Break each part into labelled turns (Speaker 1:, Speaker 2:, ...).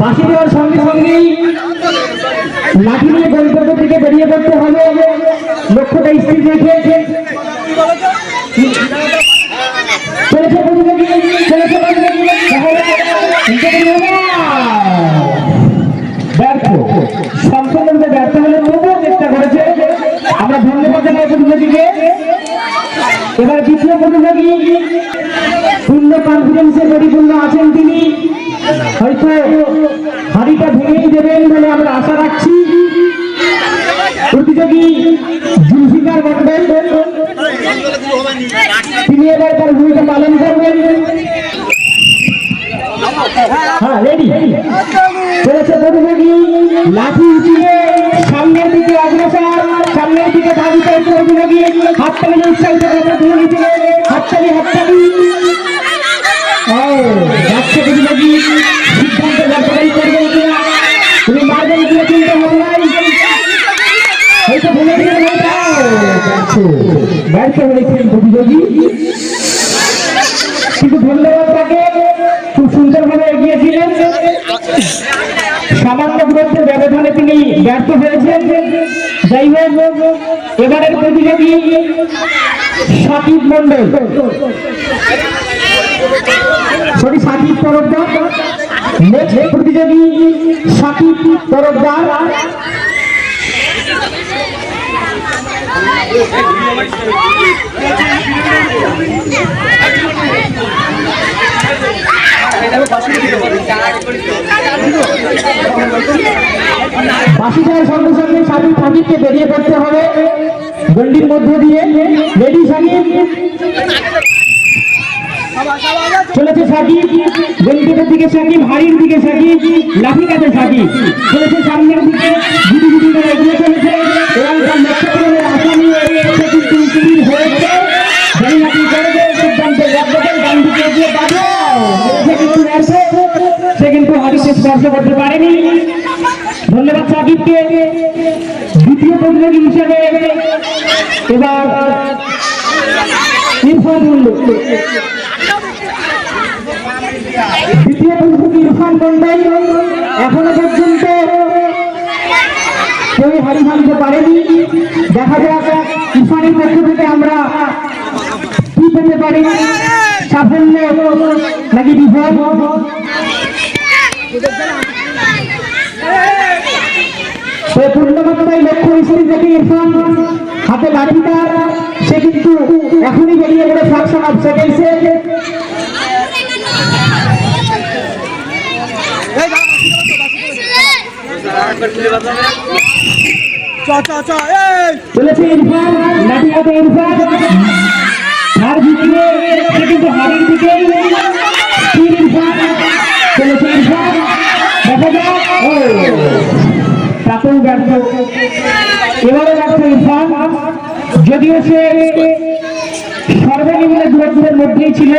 Speaker 1: বাঁশি দেওয়ার সঙ্গে সঙ্গেই লাঠি নিয়ে গন্তব্য থেকে বেরিয়ে পড়তে হবে, লক্ষ্যটা স্থির রেখে। চলেছে প্রতিযোগী, চলেছে ব্যর্থ, সম্পূর্ণরূপে ব্যর্থ হলে তবুও চেষ্টা করেছে, আমরা ধন্যবাদ জানাই প্রতিযোগীকে। এবার দ্বিতীয় প্রতিযোগী পূর্ণ কনফিডেন্সে পরিপূর্ণ আছেন, তিনি হয়তো হাড়িটা ভেঙেই দেবেন বলে আমরা আশা রাখছি। প্রতিযোগী জুলফিকার মন্ডল, তিনি এবার তার ভূমিকা পালন করবেন। হ্যাঁ, রেডি। চলেছে প্রতিযোগী, লাঠি উঠিয়ে সামনের দিকে অগ্রসর, সামনের দিকে ধাবিত প্রতিযোগী। হাততালি উৎসাহিত করে প্রতিযোগী, হাততালি হাততালি। যাচ্ছে প্রতিযোগী, সিদ্ধান্ত ব্যবহারী করবেন কিনা, তুমি মারবেন কিনা চিন্তা ভাবনাই হয়তো ভুলে গেলেন, ব্যর্থ হয়েছেন প্রতিযোগী। কিন্তু ধন্যবাদ তাকে, খুব সুন্দরভাবে এগিয়েছিলেন। সামান্য দূরত্বের ব্যবধানে তিনি ব্যর্থ হয়েছেন। যাই হোক, এবারের প্রতিযোগী সাকিব মন্ডল, সাকিব তরফদার। নেক্সট প্রতিযোগী সাকিব তরফদার। বাঁশি দেওয়ার সঙ্গে সঙ্গে সাকিবকে বেরিয়ে পড়তে হবে গন্ডির মধ্য দিয়ে। রেডি সাকিব, চলেছে সাকিব, গন্ডির দিকে সাকিব, হাড়ির দিকে সাকিব, লাঠি কাছে সাকিব। চলেছে সামনের দিকে, গুটি গুটি করে এগিয়ে চলেছে। এবং তার লক্ষ্য পূরণের আশা নিয়ে সে কিন্তু স্থির হয়েছে। সিদ্ধান্তে ডান দিকে এগিয়ে সে কিন্তু হাড়িকে স্পর্শ করতে পারেনি। ধন্যবাদ সাকিবকে। দ্বিতীয় প্রতিযোগী হিসেবে এবার ইরফান মন্ডল, দ্বিতীয় প্রতিযোগী ইরফান মন্ডল। এখনো পর্যন্ত কেউ হাড়ি ভাঙতে পারেনি। দেখা যাক ইরফানের পক্ষ থেকে আমরা কি পেতে পারি, সাফল্য নাকি বিফল। পূর্ণমাত্রায় লক্ষ্য স্থির রেখে ইরফান হাতে লাঠিটা, সে কিন্তু এখনই বেরিয়ে গেলে ফ্র্যাকশন অফ সেকেন্ডসে। চলেছে ইরফান, লাঠি হাতে ইরফান, হার জিতিয়ে সে কিন্তু হারের দিকে। ইরফান, চলেছে ইরফান, দেখা যাক। প্রাথম ব্যর্থ, এবারে ব্যর্থ ইরফান। যদিও সে সর্বনিম্ন দূরত্বের মধ্যেই ছিল।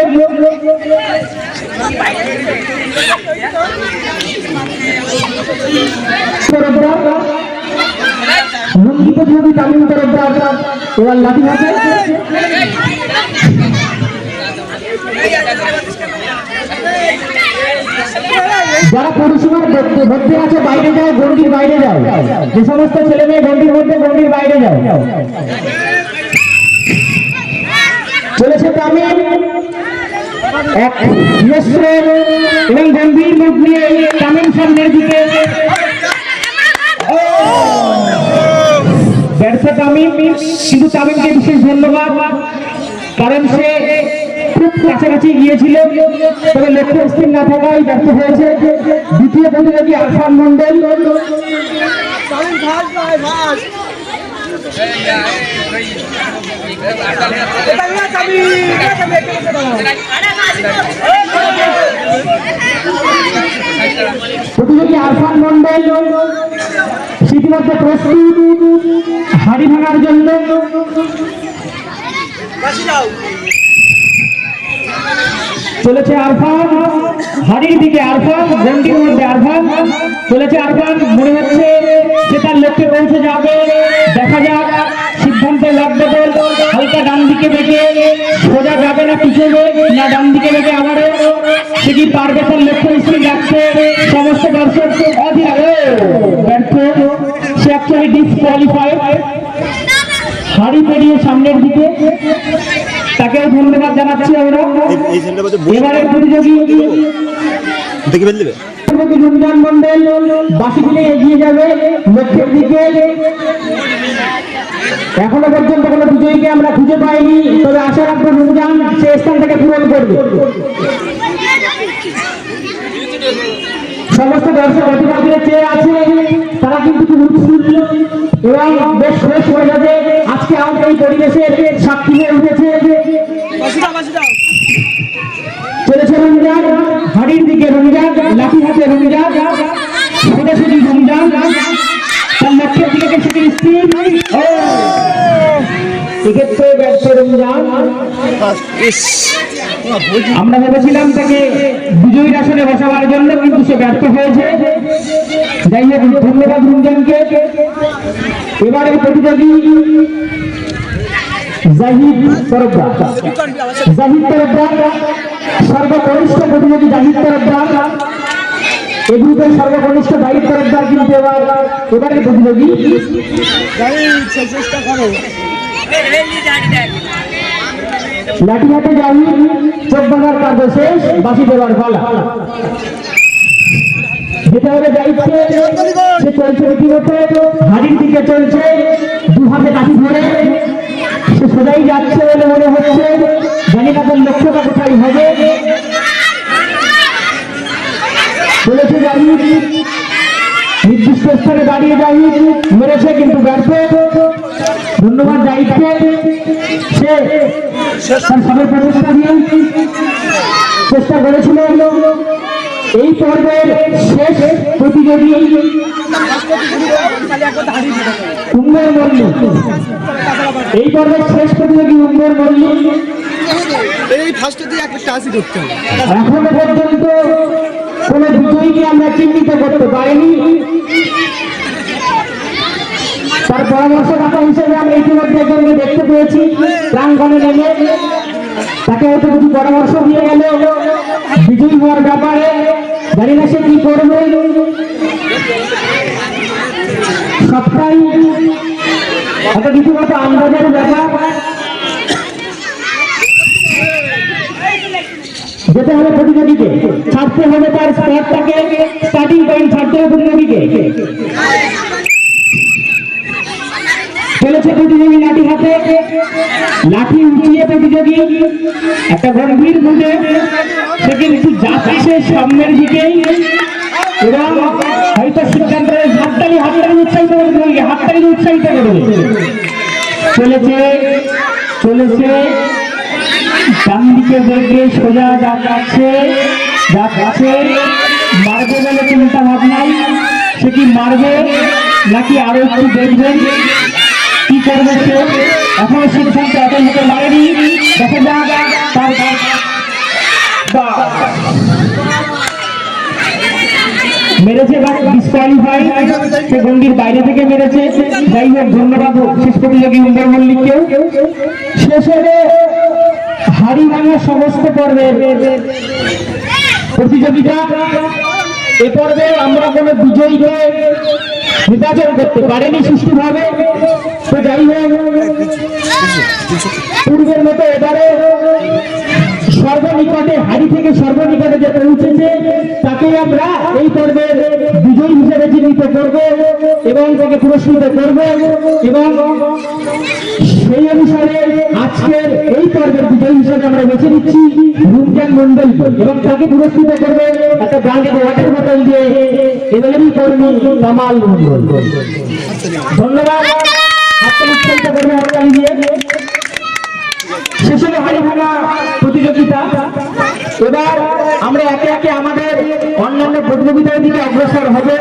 Speaker 1: লুঙ্গি প্রতিযোগী তামিম তরফদার এবার লাঠি হাতে। যারা পরিসীমার মধ্যে আছে বাইরে যায়, গন্ডির বাইরে যায়, যে সমস্ত ছেলে মেয়ে গন্ডির মধ্যে গন্ডির বাইরে যায়। চলেছে তামিম, এক এবং গম্ভীর মুখ নিয়ে তামিম সামনের দিকে। ব্যর্থ তামিম, কিন্তু তামিমকে বিশেষ ধন্যবাদ, কারণ সে খুব কাছাকাছি গিয়েছিল, তবে লক্ষ্য স্থির না থাকায় ব্যর্থ হয়েছে। দ্বিতীয় প্রতিযোগী আরফান মন্ডল। প্রতিযোগী আরফান মন্ডল ইতিমধ্যে প্রস্তুত হাড়ি ভাঙার জন্য। চলেছে আরফান, হাড়ির দিকে আরফান, গন্ডির মধ্যে আরফান। চলেছে আরফান, মনে হচ্ছে সে তার লক্ষ্যে পৌঁছে যাবে। দেখা যাক, সিদ্ধান্তের লব্ধদল হালকা ডান দিকে বেঁকে, সোজা যাবে না পিছনে, না ডান দিকে বেঁকে আবারও সে প্রতিযোগী পারবে তার লক্ষ্য স্থির রাখতে সমস্ত দর্শক ব্যর্থ, সে অ্যাকচুয়ালি ডিসকোয়ালিফাইড। হাড়ি পেরিয়ে সামনের দিকে, তাকেও ধন্যবাদ জানাচ্ছি আমরা। এবারের প্রতিযোগী রমজান মন্ডল বাসি দিলে এগিয়ে যাবে লক্ষ্যের দিকে। এখনো পর্যন্ত কোনো বিজয়ীকে আমরা খুঁজে পাইনি, তবে আশা রাখবো রমজান সে স্থান থেকে পূরণ করবে। সমস্ত দর্শক অতিবাদীরা চেয়ে আছে, তারা কিন্তু খুব উৎফুল্ল এবং বেশ ফ্রেশ হয়ে যাবে। আজকে আমাদের এই পরিবেশের সাক্ষী হয়ে উঠেছে। চলেছে রমজান, হাড়ির দিকে রমজান, লাঠি হাতে রমজান, সোজাসুজি রমজান, তার লক্ষ্যের দিকে সেটি স্থির। এক্ষেত্রে ব্যর্থ রমজান। আমরা ভেবেছিলাম তাকে বিজয়ীর আসনে বসাবার জন্য, কিন্তু সে ব্যর্থ হয়েছে। যাই হোক, ধন্যবাদ রমজানকে। এবারের প্রতিযোগী জাহিদ তরফদার, সর্বকনিষ্ঠ প্রতিযোগী জাহিদ তরফদার। এই গ্রুপের সর্বকনিষ্ঠ জাহিদ তরফদার কিন্তু এবারের প্রতিযোগী। লাঠি হাতে জাহিদ, চোখ বাঁধার কাজ শেষ, বাঁশি দেওয়ার পালা। যেটা হলে দায়িত্বে সে চলছে রীতিমতো, হাড়ির দিকে চলছে, দু হাতে লাঠি ধরে সে সোজাই যাচ্ছে বলে মনে হচ্ছে। জানি না তার লক্ষ্যটা কোথায় হবে। চলেছে জাহিদ, নির্দিষ্ট স্থানে দাঁড়িয়ে জাহিদ মেরেছে, কিন্তু ব্যর্থ। ধন্যবাদ জাহিদকে। সে তার সবের প্রচেষ্টা দিয়ে চেষ্টা করেছিল। এই পর্বের শেষ প্রতিযোগী উম্মের মল্লিক। এই পর্বের শেষ প্রতিযোগী উম্মের মল্লিক। এখনো পর্যন্ত কোন বিজয়ীকে আমরা চিহ্নিত করতে পারিনি। তার পরামর্শদাতা হিসেবে আমরা ইতিমধ্যে একজনকে দেখতে পেয়েছি প্রাঙ্গণে নেমে। তাকে হয়তো কিছু পরামর্শ দিয়ে গেল বিজয়ী হওয়ার ব্যাপারে। জানি না সে কি করবে। সবটাই একটা রীতিমতো আন্দাজের ব্যাপার। যেতে হবে প্রতিযোগীকে, ছাড়তে হবে তার স্পটটাকে, স্টার্টিং পয়েন্ট ছাড়তে হবে প্রতিযোগীকে। চলেছে প্রতিযোগী লাঠি হাতে, লাঠি উঁচিয়ে প্রতিযোগী একটা গম্ভীর মুডে। সে কিন্তু যাচ্ছে সামনের দিকেই এবং হয়তো সিদ্ধান্ত হাততালি উৎসাহিত করে, হাততালি উৎসাহিত করবে। চলেছে ডান দিকে দেখবে, সোজা যাচ্ছে, মারবে বলে চিন্তা ভাবনাই। সে কি মারবে নাকি আরো একটু দেখবেন কি করবে সে, এখনো সিদ্ধান্ত এখন হতে পারেনি। দেখা যাক তার মেরেছে বা ডিসকোয়ালিফাই, সে গন্ডির বাইরে থেকে মেরেছে। যাই হোক, ধন্যবাদ শেষ প্রতিযোগী উম্মের মল্লিককেও। শেষ হলে হাড়ি ভাঙা সমস্ত পর্বের প্রতিযোগিতা। এ পর্বে আমরা কোনো বিজয়ীকে নির্বাচন করতে পারিনি সুষ্ঠুভাবে। তো যাই হোক, পূর্বের মতো এবারে সর্বনিকটে, হাড়ি থেকে সর্বনিকটে যে পৌঁছেছে তাকেই আমরা এই পর্বের বিজয়ী হিসেবে চিহ্নিত করব এবং তাকে পুরস্কৃত করব। এবং সেই অনুসারে আজকের এই পর্বের বিজয়ী হিসেবে আমরা বেছে নিচ্ছি রমজান মন্ডল এবং তাকে পুরস্কৃত করবে একটা ব্র্যান্ডেড ওয়াটার বোতল দিয়ে এমএলবি কর্মী কামাল মন্ডল। ধন্যবাদ। হাততালি উৎসাহিত করবে হাততালি দিয়ে। শেষ হলো হাড়ি ভাঙা প্রতিযোগিতা। এবার আমরা একে একে আমাদের অন্যান্য প্রতিযোগিতার দিকে অগ্রসর হবে।